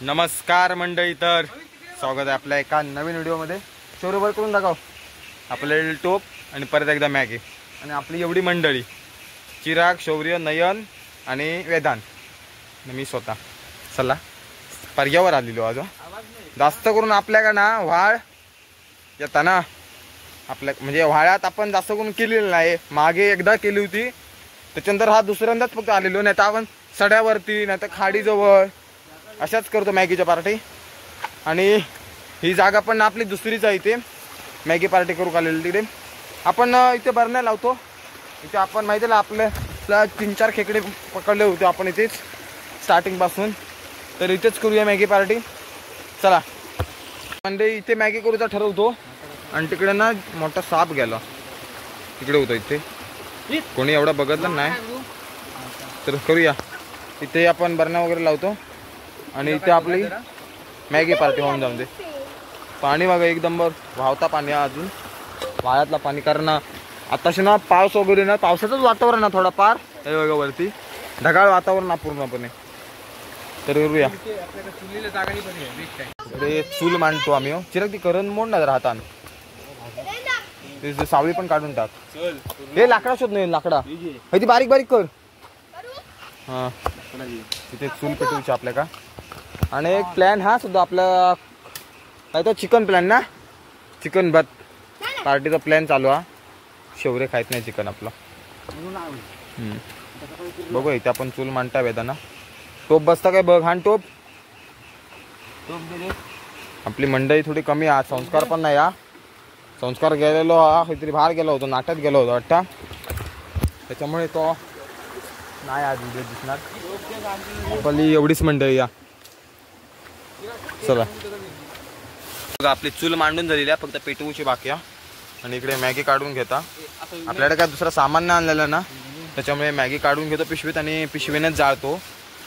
नमस्कार मंडळी, तर स्वागत आहे आपल्या एका नवीन व्हिडिओमध्ये. शौर्यभर करून दाखव आपले टोप आणि परत एकदा मॅगी आणि आपली एवढी मंडळी चिराग, शौर्य, नयन आणि वेदांत. मी स्वतः चला पर्यावर आलेलो. आज जास्त करून आपल्याकडे ना व्हाळ येताना आपल्या म्हणजे व्हाळ्यात आपण जास्त करून केलेलं नाही. मागे एकदा केली होती, त्याच्यानंतर हा दुसऱ्यांदाच फक्त आलेलो. नाही तर आपण सड्यावरती नाही तर खाडीजवळ अशाच करतो मॅगीच्या पार्टी. आणि ही जागा पण आपली दुसरीच आहे. इथे मॅगी पार्टी करू आलेली. तिकडे आपण इथे बरण्या लावतो. इथे आपण माहिती आहे आपल्याला 3-4 खेकडे पकडले होते आपण इथेच स्टार्टिंगपासून. तर इथेच करूया मॅगी पार्टी. चला म्हणजे इथे मॅगी करूचा ठरवतो. आणि तिकडे ना मोठा साप गेला तिकडे होता. इथे कोणी एवढा बघितलं नाही तर करूया. इथे आपण बरण्या वगैरे लावतो आणि इथे आपली मॅगी पार्टी होऊन जाऊन दे. पाणी बघा एकदम वाहता पाणी अजून वाळ्यातला पाणी. कारण आताशी ना पाऊस वगैरे ना पावसाचंच वातावरण ना थोडा पार हे बघा वरती ढगाळ वातावरण ना पूर्णपणे. तर करूया. इकडे चूल मांडतो आम्ही. चिराग ती करण मोड ना राहतान सावळी पण काढून टाक. हे लाकडा शोध नाही लाकडा ती बारीक बारीक कर. हा तिथे चूल पेटवायची आपल्या का. आणि एक प्लॅन हा सुद्धा आपला काय तर चिकन प्लॅन ना. चिकन भात पार्टीचा प्लॅन चालू हा. शौर्य खायत नाही चिकन आपला. बघू इथे आपण चूल मांडता वेदाना. टोप बसता काय बघ. हा टोप आपली मंडळी थोडी कमी हा. संस्कार पण नाही हा. संस्कार गेलेलो हा काहीतरी बाहेर गेलो होतो नाट्यात गेलो होतो वाटतं. त्याच्यामुळे तो नाही आज व्हिडिओ दिसणार. आपली एवढीच मंडळी या. चला आपली चूल मांडून झालेली आहे. फक्त पेटवूची बाकी आहे. आणि इकडे मॅगी काढून घेता. आपल्याकडे काय दुसरा सामान नाही आणलेलं ना, त्याच्यामुळे मॅगी काढून घेतो पिशवीत आणि पिशवीनेच जाळतो.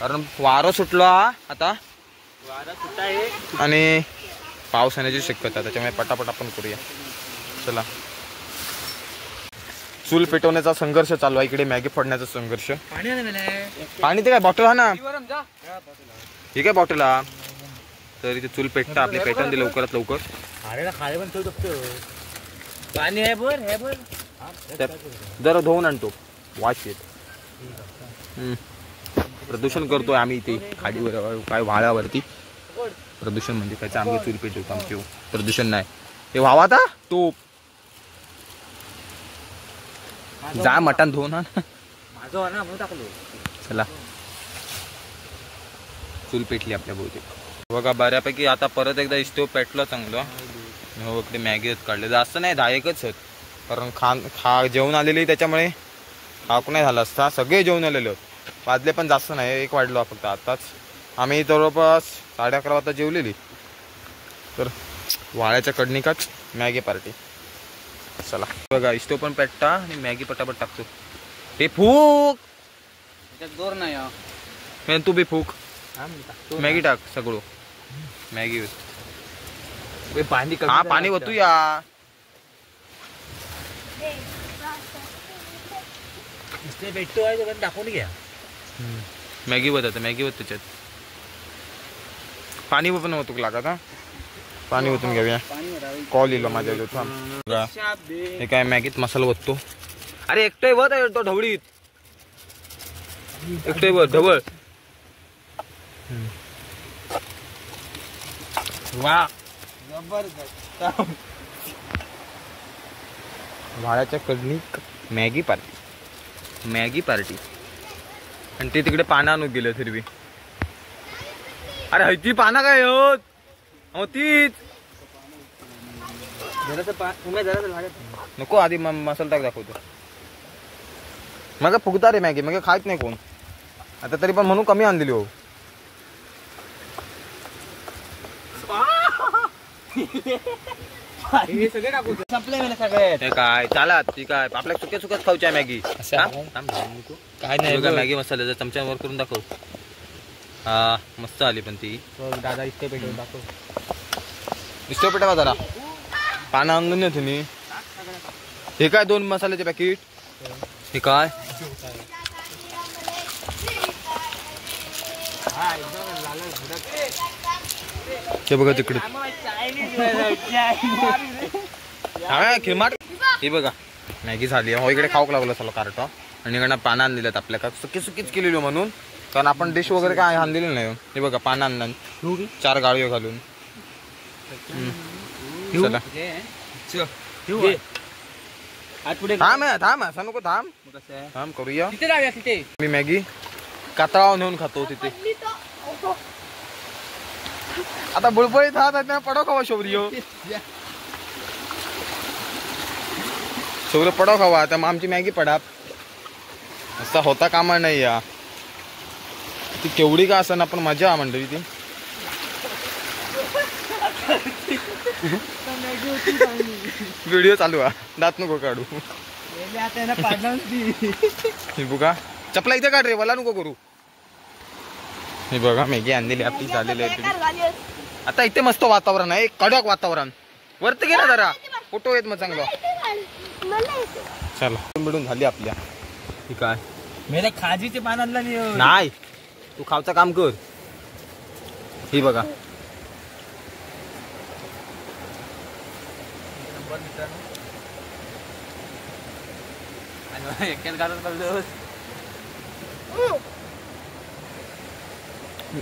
कारण वारं सुटलो हा आता आणि पाऊस येण्याची शक्यता. त्याच्यामुळे पटापट आपण करूया. चला चूल पेटवण्याचा संघर्ष चालू आहे. इकडे मॅगी फोडण्याचा संघर्ष. पाणी ते काय बॉटल हा ना. ठीक आहे बॉटल हा. तर इथे चूल पेटता आपली पेटवून दे लवकरात लवकर. पाणी आहे बर हे बर जरा धुवून आणतो. वाश येत. प्रदूषण करतोय आम्ही इथे खाडीवर काय व्हाळ्यावरती. प्रदूषण म्हणजे काय चांगली चूल पेटवतो आमची. प्रदूषण नाही हे व्हावा आता तो जा मटण धुवून आण. चला चूल पेटली आपल्या बहुतेक बघा बऱ्यापैकी. आता परत एकदा स्टोव पेटलं चांगलं. हो इकडे मॅगी काढले जास्त नाही 10-1च आहेत. कारण जेवण आलेली त्याच्यामुळे खाक नाही झाला असता. सगळे जेवण आलेले होत. वाजले पण जास्त नाही 1 वाजलो फक्त आताच. आम्ही जवळपास 11:30 वाजता जेवलेली. तर वाळ्याच्या कडणीकाच मॅगी पार्टी. चला बघा स्टोव पण पेटता आणि मॅगी पटापट टाकतो. हे फूक जोर नाही तू बी फूक. मॅगी टाक सगळं मॅगी पाणी हा पाणी होतो या. भेटतो आहे दाखवून घ्या. मॅगी होत आता मॅगी होत त्याच्यात पाणी पण होतो लागत हा. पाणी ओतून घेऊया. कॉल येलो माझ्या हे काय मॅगीत मसाला ओततो. अरे एकटे वत आहे तो ढवळीत एकटे वत ढवळ. वा वाळ्याच्या कडणीक मॅगी पार्टी. मॅगी पार्टी आणि ते तिकडे पानं आणून गेलं फिरवी. अरे हयती पानं काय होत तीच नको. आधी मसाला टाक दाखवतो. मग फुगता रे मॅगी मग खायच नाही कोण. आता तरी पण म्हणून कमी आणलेली हो. काय चालत ती काय आपल्या सुक्या सुक्याच खाऊच्या मॅगी. काय नाही मॅगी मसाल्याचा चमच्यावर करून दाखव. हा मस्त आली पण ती. दादा इतके पेटवून दाखव. इस्टो पेटावा जरा पानं आणून नाही तुम्ही. हे काय 2 मसाल्याचे पॅकेट. हे काय हे बघा तिकडे खिरमाट. हे बघा मॅगी झाली आहे. हो इकडे खाऊक लागलो चला कार्ट आणि इकडनं पानं आणलेलं आहेत आपल्या का सुकी सुकीच केलेली म्हणून, कारण आपण डिश वगैरे काय आणलेली नाही. हे बघा पानं आणलं 4 गाळी घालून. चला थांब असं नको थांब करूया. मी मॅगी कातळाव नेऊन खातो तिथे. आता बुळबुळीत हात पडो खावा शौर्य पडो खावा. आता मग आमची मॅगी पडा असा होता कामा नाही या. ती केवढी का असं आपण मजा म्हणतो ती. व्हिडिओ चालू आहे दात नको काढू. हे बघा चपला इथे काढ रे मला नको करू. हे बघा मॅगी आणलेली आपली झालेली आहे. आता इथे मस्त वातावरण आहे कडक वातावरण. वरती गेला जरा फोटो येत मग चांगलं. चला मिळून झाली आपल्या. ठीक आहे मेरे खाजीचे पान आणलं नाही तू खावचं काम कर. ही बघा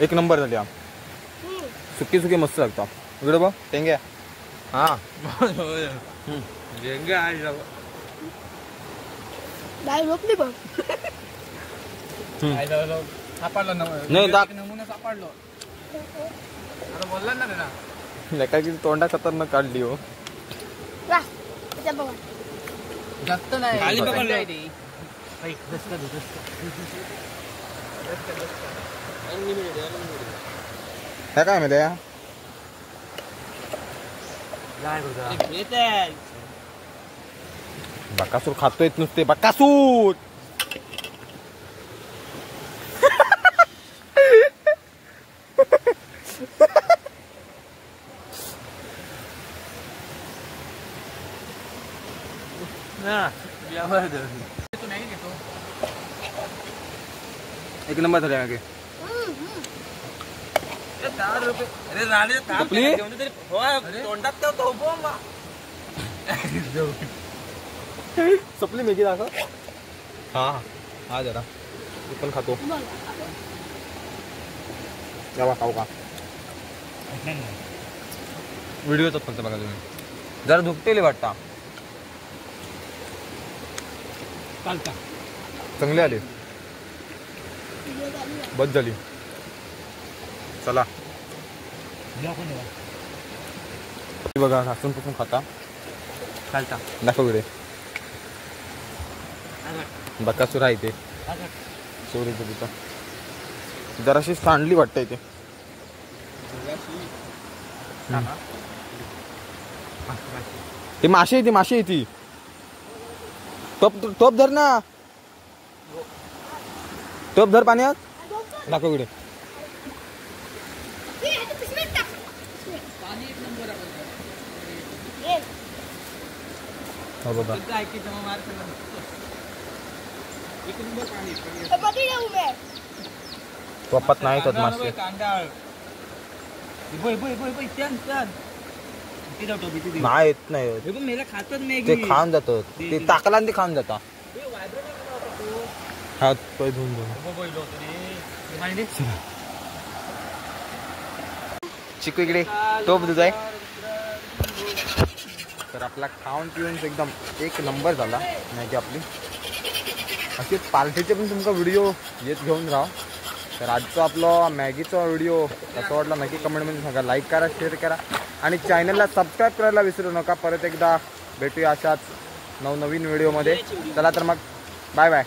एक नंबर झाली. सुकी सुकी मस्त लागतो. इकडे बघ टेंग्या. हा लेकाची तोंडा खतरनाक काढली हो. जास्त नाही काय माहिती बकासूर खातोय नुसते बकासूर. एक नंबर झाले मागे. सपली मेगी दाखव. हा हा जरा मी पण खातो. खाऊ का व्हिडिओच फक्त बघा तुम्ही. जरा धुकटेले वाटता चांगले आले. बस झाली. चला बघा घासून पुसून खाता चालता दाखव इकडे. बकासूर आहे ते चोरीचं तिथं जराशी सांडली वाटतं इथे. ती माशी आहे ती माशी आहे ती. टोप धर ना. टोप धर पाण्यात दाखव इकडे. हो बाबा पप्पात नाही तर मासे नाही येत नाही. ते खाऊन जातात. ते टाकला आणि ते खाऊन जाता. हात पाय धुवून चिकू इकडे टोप दूध आहे. तर आपला खाऊन पिऊन एकदम एक नंबर झाला मॅगी आपली. असे पार्टीचे पण तुमचा व्हिडिओ येत घेऊन राहा. तर आजचा आपला मॅगीचा व्हिडिओ कसा वाटला नक्की कमेंटमध्ये सांगा. लाईक करा शेअर करा आणि चॅनलला सबस्क्राईब करायला विसरू नका. परत एकदा भेटूया अशाच नवनवीन व्हिडिओमध्ये. चला तर मग बाय बाय.